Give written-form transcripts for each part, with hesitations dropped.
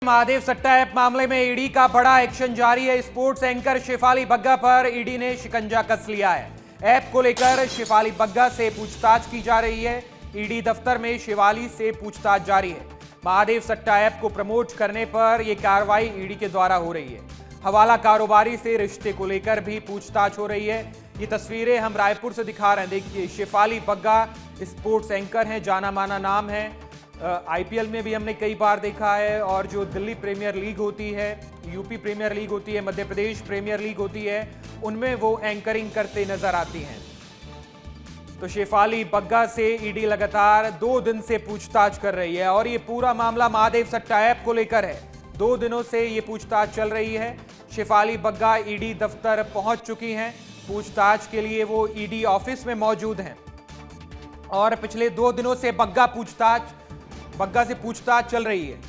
महादेव सट्टा ऐप मामले में ईडी का बड़ा एक्शन जारी है। स्पोर्ट्स एंकर शेफाली बग्गा पर ईडी ने शिकंजा कस लिया है। ऐप को लेकर शेफाली बग्गा से पूछताछ की जा रही है। ईडी दफ्तर में शेफाली से पूछताछ जारी है। महादेव सट्टा ऐप को प्रमोट करने पर यह कार्रवाई ईडी के द्वारा हो रही है। हवाला कारोबारी से रिश्ते को लेकर भी पूछताछ हो रही है। ये तस्वीरें हम रायपुर से दिखा रहे हैं। देखिए, शेफाली बग्गा स्पोर्ट्स एंकर हैं, जाना माना नाम है। आईपीएल में भी हमने कई बार देखा है, और जो दिल्ली प्रीमियर लीग होती है, यूपी प्रीमियर लीग होती है, मध्य प्रदेश प्रीमियर लीग होती है, उनमें वो एंकरिंग करते नजर आती हैं। तो शेफाली बग्गा से ईडी लगातार 2 दिन से पूछताछ कर रही है, और ये पूरा मामला महादेव सट्टा ऐप को लेकर है। 2 दिनों से ये पूछताछ चल रही है। शेफाली बग्गा ईडी दफ्तर पहुंच चुकी हैं। पूछताछ के लिए वो ईडी ऑफिस में मौजूद हैं, और पिछले 2 दिनों से बग्गा से पूछताछ चल रही है।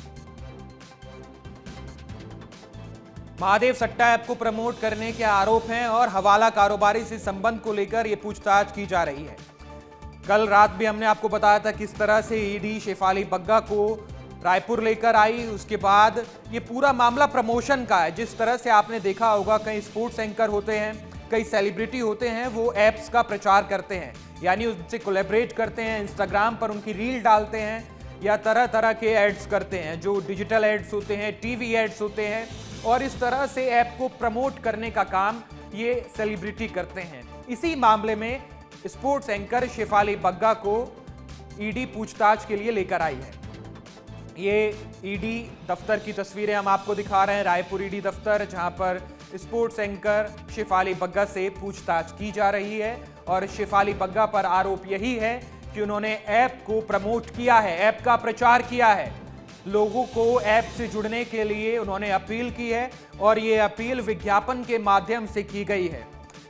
महादेव सट्टा ऐप को प्रमोट करने के आरोप हैं, और हवाला कारोबारी से संबंध को लेकर यह पूछताछ की जा रही है। कल रात भी हमने आपको बताया था किस तरह से ईडी शेफाली बग्गा को रायपुर लेकर आई। उसके बाद ये पूरा मामला प्रमोशन का है। जिस तरह से आपने देखा होगा, कई स्पोर्ट्स एंकर होते हैं, कई सेलिब्रिटी होते हैं, वो ऐप्स का प्रचार करते हैं, यानी उनसे कोलैबोरेट करते हैं, इंस्टाग्राम पर उनकी रील डालते हैं, या तरह तरह के एड्स करते हैं, जो डिजिटल एड्स होते हैं, टीवी एड्स होते हैं, और इस तरह से ऐप को प्रमोट करने का काम ये सेलिब्रिटी करते हैं। इसी मामले में स्पोर्ट्स एंकर शेफाली बग्गा को ईडी पूछताछ के लिए लेकर आई है। ये ईडी दफ्तर की तस्वीरें हम आपको दिखा रहे हैं, रायपुर ईडी दफ्तर, जहां पर स्पोर्ट्स एंकर शेफाली बग्गा से पूछताछ की जा रही है। और शेफाली बग्गा पर आरोप यही है कि उन्होंने ऐप को प्रमोट किया है, ऐप का प्रचार किया है, लोगों को ऐप से जुड़ने के लिए उन्होंने अपील की है, और ये अपील विज्ञापन के माध्यम से की गई है।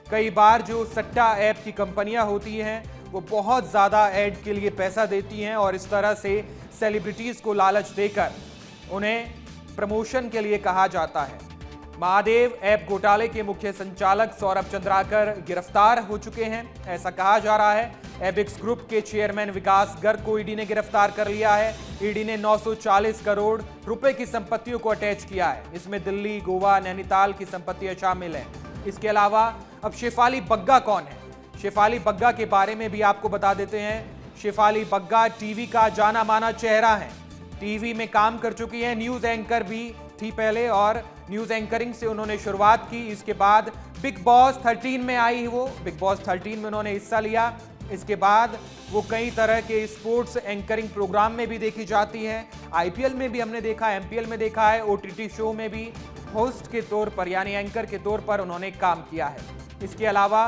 कई बार जो सट्टा ऐप की कंपनियां होती हैं, वो बहुत ज़्यादा ऐड के लिए पैसा देती हैं, और इस तरह से सेलिब्रिटीज़ को लालच देकर उन्हें प्रमोशन के लिए कहा जाता है। महादेव ऐप घोटाले के मुख्य संचालक सौरभ चंद्राकर गिरफ्तार हो चुके हैं, ऐसा कहा जा रहा है। एबिक्स ग्रुप के चेयरमैन विकास गर्ग को ईडी ने गिरफ्तार कर लिया है। ईडी ने 940 करोड़ रुपए की संपत्तियों को अटैच किया है। इसमें दिल्ली, गोवा, नैनीताल की संपत्तियां शामिल हैं। इसके अलावा अब शेफाली बग्गा कौन है, शेफाली बग्गा के बारे में भी आपको बता देते हैं। शेफाली बग्गा टीवी का जाना माना चेहरा है, टीवी में काम कर चुकी है, न्यूज एंकर भी थी पहले, और न्यूज एंकरिंग से उन्होंने शुरुआत की। इसके बाद बिग बॉस 13 में आई, वो बिग बॉस 13 में उन्होंने हिस्सा लिया। इसके बाद वो कई तरह के स्पोर्ट्स एंकरिंग प्रोग्राम में भी देखी जाती हैं। आईपीएल में भी हमने देखा, एमपीएल में देखा है, ओटीटी शो में भी होस्ट के तौर पर, यानी एंकर के तौर पर उन्होंने काम किया है। इसके अलावा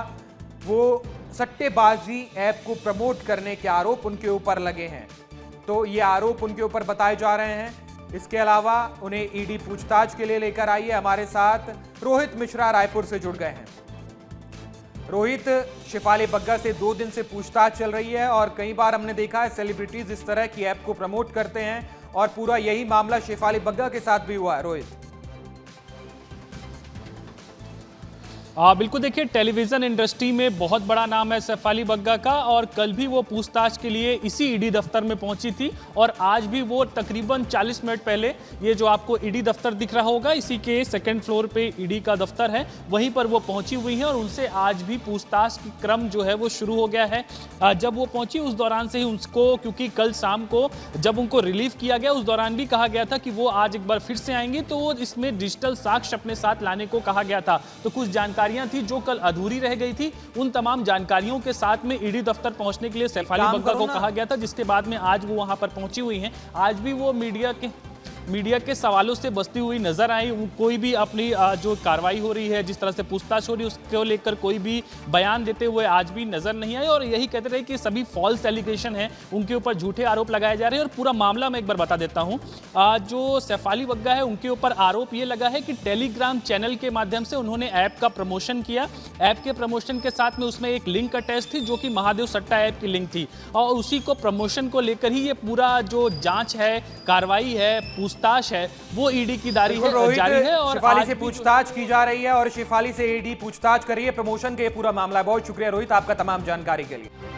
वो सट्टेबाजी ऐप को प्रमोट करने के आरोप उनके ऊपर लगे हैं, तो ये आरोप उनके ऊपर बताए जा रहे हैं। इसके अलावा उन्हें ईडी पूछताछ के लिए लेकर आई है। हमारे साथ रोहित मिश्रा रायपुर से जुड़ गए हैं। रोहित, शेफाली बग्गा से 2 दिन से पूछताछ चल रही है, और कई बार हमने देखा है सेलिब्रिटीज इस तरह की ऐप को प्रमोट करते हैं, और पूरा यही मामला शेफाली बग्गा के साथ भी हुआ है। रोहित, बिल्कुल, देखिए, टेलीविज़न इंडस्ट्री में बहुत बड़ा नाम है शेफाली बग्गा का, और कल भी वो पूछताछ के लिए इसी ईडी दफ्तर में पहुंची थी, और आज भी वो तकरीबन 40 मिनट पहले, ये जो आपको ईडी दफ्तर दिख रहा होगा, इसी के 2nd फ्लोर पे ईडी का दफ्तर है, वहीं पर वो पहुंची हुई हैं, और उनसे आज भी पूछताछ की क्रम जो है वो शुरू हो गया है। जब वो पहुंची उस दौरान से ही उसको, क्योंकि कल शाम को जब उनको रिलीव किया गया, उस दौरान भी कहा गया था कि वो आज एक बार फिर से आएंगे, तो वो इसमें डिजिटल साक्ष्य अपने साथ लाने को कहा गया था। तो कुछ जानकारियां थी जो कल अधूरी रह गई थी, उन तमाम जानकारियों के साथ में ईडी दफ्तर पहुंचने के लिए शेफाली बग्गा को कहा गया था, जिसके बाद में आज वो वहां पर पहुंची हुई हैं। आज भी वो मीडिया के सवालों से बचती हुई नजर आई। कोई भी अपनी जो कार्रवाई हो रही है, जिस तरह से पूछताछ हो रही है, उसको लेकर कोई भी बयान देते हुए आज भी नजर नहीं आई, और यही कहते रहे कि सभी फॉल्स एलिगेशन है, उनके ऊपर झूठे आरोप लगाए जा रहे हैं। और पूरा मामला मैं एक बार बता देता हूं। जो शेफाली बग्गा है, उनके ऊपर आरोप ये लगा है कि टेलीग्राम चैनल के माध्यम से उन्होंने ऐप का प्रमोशन किया। ऐप के प्रमोशन के साथ में उसमें एक लिंक अटैच थी, जो कि महादेव सट्टा ऐप की लिंक थी, और उसी को प्रमोशन को लेकर ही ये पूरा जो जांच है, कार्रवाई है, पूछताछ है, वो ईडी की जारी है। और शेफाली से पूछताछ की जा रही है, और शेफाली से ईडी पूछताछ कर रही है प्रमोशन के पूरा मामला। बहुत शुक्रिया रोहित आपका तमाम जानकारी के लिए।